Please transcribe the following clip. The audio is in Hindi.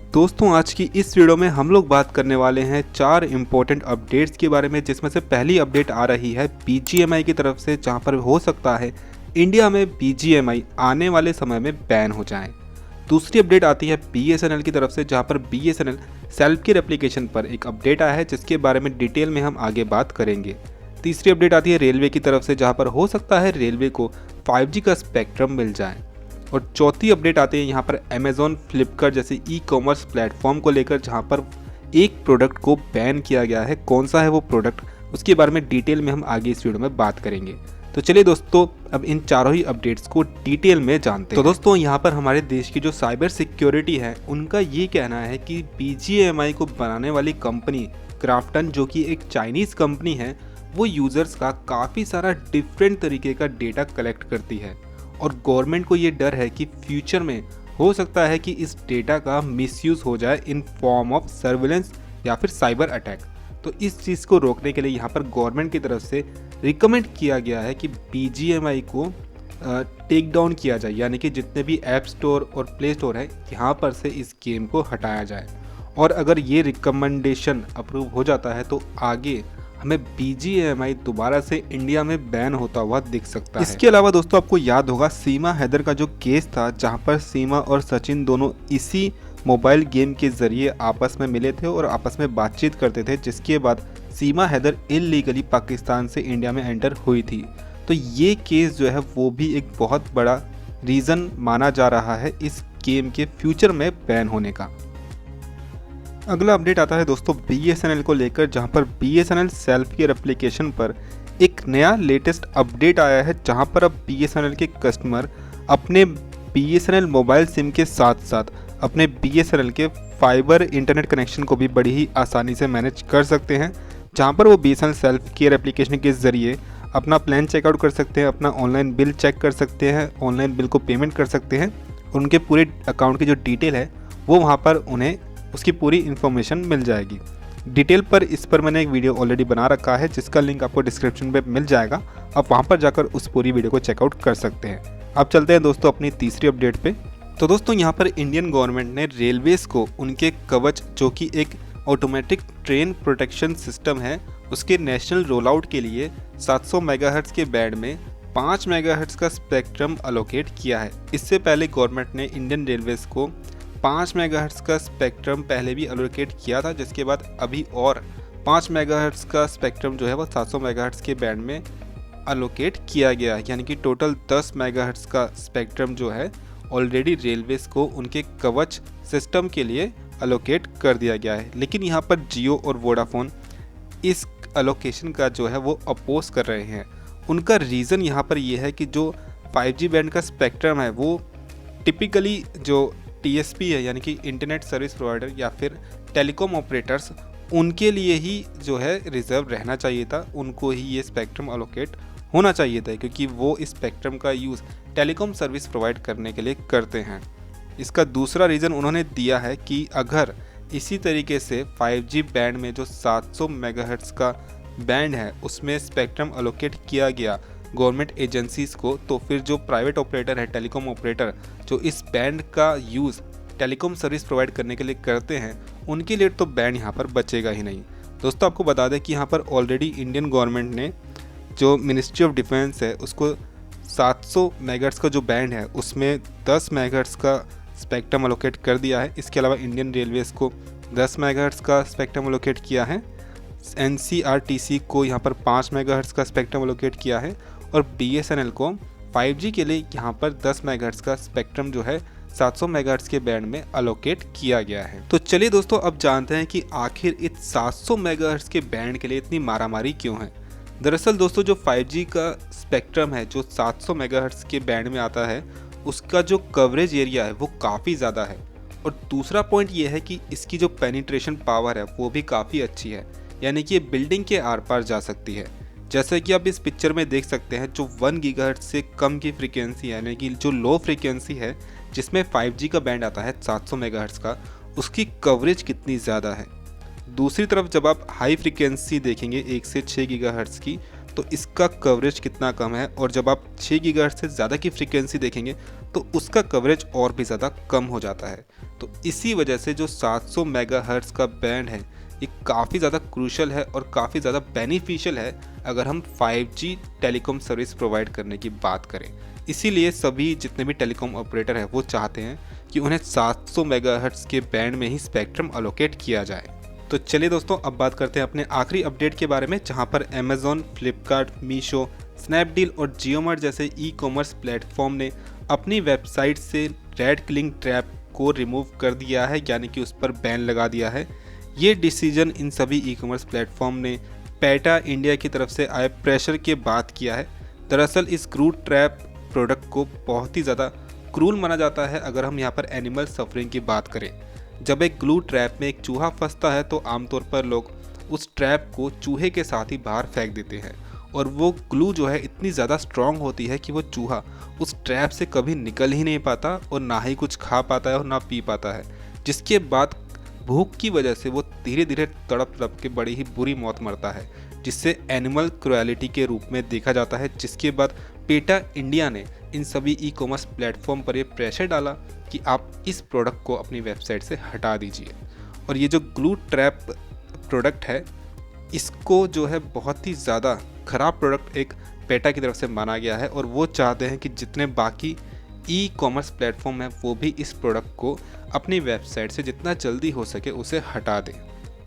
दोस्तों आज की इस वीडियो में हम लोग बात करने वाले हैं 4 इम्पोर्टेंट अपडेट्स के बारे में, जिसमें से पहली अपडेट आ रही है BGMI की तरफ से, जहां पर हो सकता है इंडिया में BGMI आने वाले समय में बैन हो जाए। दूसरी अपडेट आती है BSNL की तरफ से, जहां पर BSNL सेल्फ केयर एप्लीकेशन पर एक अपडेट आया है जिसके बारे में डिटेल में हम आगे बात करेंगे। तीसरी अपडेट आती है रेलवे की तरफ से, जहाँ पर हो सकता है रेलवे को 5G का स्पेक्ट्रम मिल जाए। और चौथी अपडेट आती है यहाँ पर अमेज़ॉन, फ्लिपकार्ट जैसे ई-कॉमर्स प्लेटफॉर्म को लेकर, जहाँ पर एक प्रोडक्ट को बैन किया गया है। कौन सा है वो प्रोडक्ट, उसके बारे में डिटेल में हम आगे इस वीडियो में बात करेंगे। तो चलिए दोस्तों, अब इन चारों ही अपडेट्स को डिटेल में जानते हैं। तो दोस्तों यहाँ पर हमारे देश की जो साइबर सिक्योरिटी है, उनका ये कहना है कि BGMI को बनाने वाली कंपनी क्राफ्टन, जो कि एक चाइनीज़ कंपनी है, वो यूज़र्स का काफ़ी सारा डिफरेंट तरीके का डेटा कलेक्ट करती है। और गवर्नमेंट को ये डर है कि फ्यूचर में हो सकता है कि इस डेटा का मिसयूज़ हो जाए इन फॉर्म ऑफ सर्विलेंस या फिर साइबर अटैक। तो इस चीज़ को रोकने के लिए यहाँ पर गवर्नमेंट की तरफ से रिकमेंड किया गया है कि BGMI को टेक डाउन किया जाए, यानी कि जितने भी ऐप स्टोर और प्ले स्टोर है यहाँ पर से इस गेम को हटाया जाए। और अगर ये रिकमेंडेशन अप्रूव हो जाता है तो आगे हमें BGMI दोबारा से इंडिया में बैन होता हुआ दिख सकता है। इसके अलावा दोस्तों आपको याद होगा सीमा हैदर का जो केस था, जहां पर सीमा और सचिन दोनों इसी मोबाइल गेम के ज़रिए आपस में मिले थे और आपस में बातचीत करते थे, जिसके बाद सीमा हैदर इल्लीगली पाकिस्तान से इंडिया में एंटर हुई थी। तो ये केस जो है वो भी एक बहुत बड़ा रीज़न माना जा रहा है इस गेम के फ्यूचर में बैन होने का। अगला अपडेट आता है दोस्तों BSNL को लेकर, जहां पर BSNL सेल्फ केयर एप्लीकेशन पर एक नया लेटेस्ट अपडेट आया है, जहां पर अब BSNL के कस्टमर अपने BSNL मोबाइल सिम के साथ साथ अपने BSNL के फाइबर इंटरनेट कनेक्शन को भी बड़ी ही आसानी से मैनेज कर सकते हैं। जहां पर वो BSNL सेल्फ केयर एप्लीकेशन के ज़रिए अपना प्लान चेकआउट कर सकते हैं, अपना ऑनलाइन बिल चेक कर सकते हैं, ऑनलाइन बिल को पेमेंट कर सकते हैं। उनके पूरे अकाउंट की जो डिटेल है वो वहाँ पर उन्हें उसकी पूरी इन्फॉर्मेशन मिल जाएगी। डिटेल पर इस पर मैंने एक वीडियो ऑलरेडी बना रखा है, जिसका लिंक आपको डिस्क्रिप्शन में मिल जाएगा। आप वहां पर जाकर उस पूरी वीडियो को चेकआउट कर सकते हैं। अब चलते हैं दोस्तों अपनी तीसरी अपडेट पे। तो दोस्तों यहाँ पर इंडियन गवर्नमेंट ने रेलवेज़ को उनके कवच, जो कि एक ऑटोमेटिक ट्रेन प्रोटेक्शन सिस्टम है, उसके नेशनल रोल आउट के लिए 700 मेगाहर्ट्ज़ के बैंड में 5 मेगाहर्ट्ज़ का स्पेक्ट्रम अलोकेट किया है। इससे पहले गवर्नमेंट ने इंडियन रेलवेज़ को 5 मेगाहर्ट्ज़ का स्पेक्ट्रम पहले भी अलोकेट किया था, जिसके बाद अभी और 5 मेगाहर्ट्ज़ का स्पेक्ट्रम जो है वो 700 मेगाहर्ट्ज़ के बैंड में अलोकेट किया गया है। यानी कि टोटल 10 मेगाहर्ट्ज़ का स्पेक्ट्रम जो है ऑलरेडी रेलवेज़ को उनके कवच सिस्टम के लिए अलोकेट कर दिया गया है। लेकिन यहाँ पर जियो और वोडाफोन इस अलोकेशन का जो है वो अपोज कर रहे हैं। उनका रीज़न यहाँ पर ये है कि जो 5G बैंड का स्पेक्ट्रम है वो टिपिकली जो TSP है, यानी कि इंटरनेट सर्विस प्रोवाइडर या फिर टेलीकॉम ऑपरेटर्स, उनके लिए ही जो है रिजर्व रहना चाहिए था। उनको ही ये स्पेक्ट्रम अलोकेट होना चाहिए था, क्योंकि वो इस स्पेक्ट्रम का यूज़ टेलीकॉम सर्विस प्रोवाइड करने के लिए करते हैं। इसका दूसरा रीज़न उन्होंने दिया है कि अगर इसी तरीके से 5G बैंड में जो 700 मेगाहर्ट्ज़ का बैंड है उसमें स्पेक्ट्रम अलोकेट किया गया गवर्नमेंट एजेंसीज़ को, तो फिर जो प्राइवेट ऑपरेटर है, टेलीकॉम ऑपरेटर, जो इस बैंड का यूज़ टेलीकॉम सर्विस प्रोवाइड करने के लिए करते हैं, उनके लिए तो बैंड यहाँ पर बचेगा ही नहीं। दोस्तों आपको बता दें कि यहाँ पर ऑलरेडी इंडियन गवर्नमेंट ने जो मिनिस्ट्री ऑफ डिफेंस है उसको 700 मेगाहर्ट्ज़ का जो बैंड है उसमें 10 मेगाहर्ट्ज़ का स्पेक्ट्रम अलोकेट कर दिया है। इसके अलावा इंडियन रेलवेज़ को 10 मेगाहर्ट्ज़ का स्पेक्ट्रम अलोकेट किया है। NCRTC को यहाँ पर 5 मेगाहर्ट्ज़ का स्पेक्ट्रम अलोकेट किया है और BSNL को 5G के लिए यहाँ पर 10 मेगाहर्ट्ज़ का स्पेक्ट्रम जो है 700 मेगाहर्ट्ज़ के बैंड में अलोकेट किया गया है। तो चलिए दोस्तों अब जानते हैं कि आखिर इस 700 मेगाहर्ट्ज़ के बैंड के लिए इतनी मारामारी क्यों है। दरअसल दोस्तों जो 5G का स्पेक्ट्रम है जो 700 मेगाहर्ट्ज़ के बैंड में आता है, उसका जो कवरेज एरिया है वो काफ़ी ज़्यादा है। और दूसरा पॉइंट ये है कि इसकी जो पेनिट्रेशन पावर है वो भी काफ़ी अच्छी है, यानी कि ये बिल्डिंग के आर पार जा सकती है। जैसे कि आप इस पिक्चर में देख सकते हैं, जो 1 गीगाहर्ट्ज़ से कम की फ्रीक्वेंसी यानी कि जो लो फ्रीक्वेंसी है जिसमें 5G का बैंड आता है 700 मेगाहर्ट्ज़ का, उसकी कवरेज कितनी ज़्यादा है। दूसरी तरफ जब आप हाई फ्रीक्वेंसी देखेंगे 1 से 6 गीगाहर्ट्ज़ की, तो इसका कवरेज कितना कम है, और जब आप 6 गीगाहर्ट्ज़ से ज़्यादा की फ्रीक्वेंसी देखेंगे तो उसका कवरेज और भी ज़्यादा कम हो जाता है। तो इसी वजह से जो 700 मेगाहर्ट्ज़ का बैंड है ये काफ़ी ज़्यादा क्रूशल है और काफ़ी ज़्यादा बेनिफिशियल है अगर हम 5G टेलीकॉम सर्विस प्रोवाइड करने की बात करें। इसीलिए सभी जितने भी टेलीकॉम ऑपरेटर हैं वो चाहते हैं कि उन्हें 700 मेगाहर्ट्ज़ के बैंड में ही स्पेक्ट्रम अलोकेट किया जाए। तो चलिए दोस्तों, अब बात करते हैं अपने आखिरी अपडेट के बारे में, जहां पर अमेज़ॉन, फ्लिपकार्ट, मीशो, स्नैपडील और जियोमार्ट जैसे ई-कॉमर्स प्लेटफॉर्म ने अपनी वेबसाइट से रेड क्लिक ट्रैप को रिमूव कर दिया है, यानी कि उस पर बैन लगा दिया है। ये डिसीजन इन सभी ई-कॉमर्स प्लेटफॉर्म ने पेटा इंडिया की तरफ से आए प्रेशर के बाद किया है। दरअसल इस ग्लू ट्रैप प्रोडक्ट को बहुत ही ज़्यादा क्रूल माना जाता है अगर हम यहाँ पर एनिमल सफरिंग की बात करें। जब एक ग्लू ट्रैप में एक चूहा फंसता है तो आमतौर पर लोग उस ट्रैप को चूहे के साथ ही बाहर फेंक देते हैं, और वो ग्लू जो है इतनी ज़्यादा स्ट्रॉन्ग होती है कि वो चूहा उस ट्रैप से कभी निकल ही नहीं पाता और ना ही कुछ खा पाता है और ना पी पाता है, जिसके बाद भूख की वजह से वो धीरे धीरे तड़प तड़प के बड़ी ही बुरी मौत मरता है, जिससे एनिमल क्रुएलिटी के रूप में देखा जाता है। जिसके बाद पेटा इंडिया ने इन सभी ई-कॉमर्स प्लेटफॉर्म पर ये प्रेशर डाला कि आप इस प्रोडक्ट को अपनी वेबसाइट से हटा दीजिए। और ये जो ग्लू ट्रैप प्रोडक्ट है इसको जो है बहुत ही ज़्यादा ख़राब प्रोडक्ट एक पेटा की तरफ से माना गया है, और वो चाहते हैं कि जितने बाकी ई-कॉमर्स प्लेटफॉर्म हैं वो भी इस प्रोडक्ट को अपनी वेबसाइट से जितना जल्दी हो सके उसे हटा दें।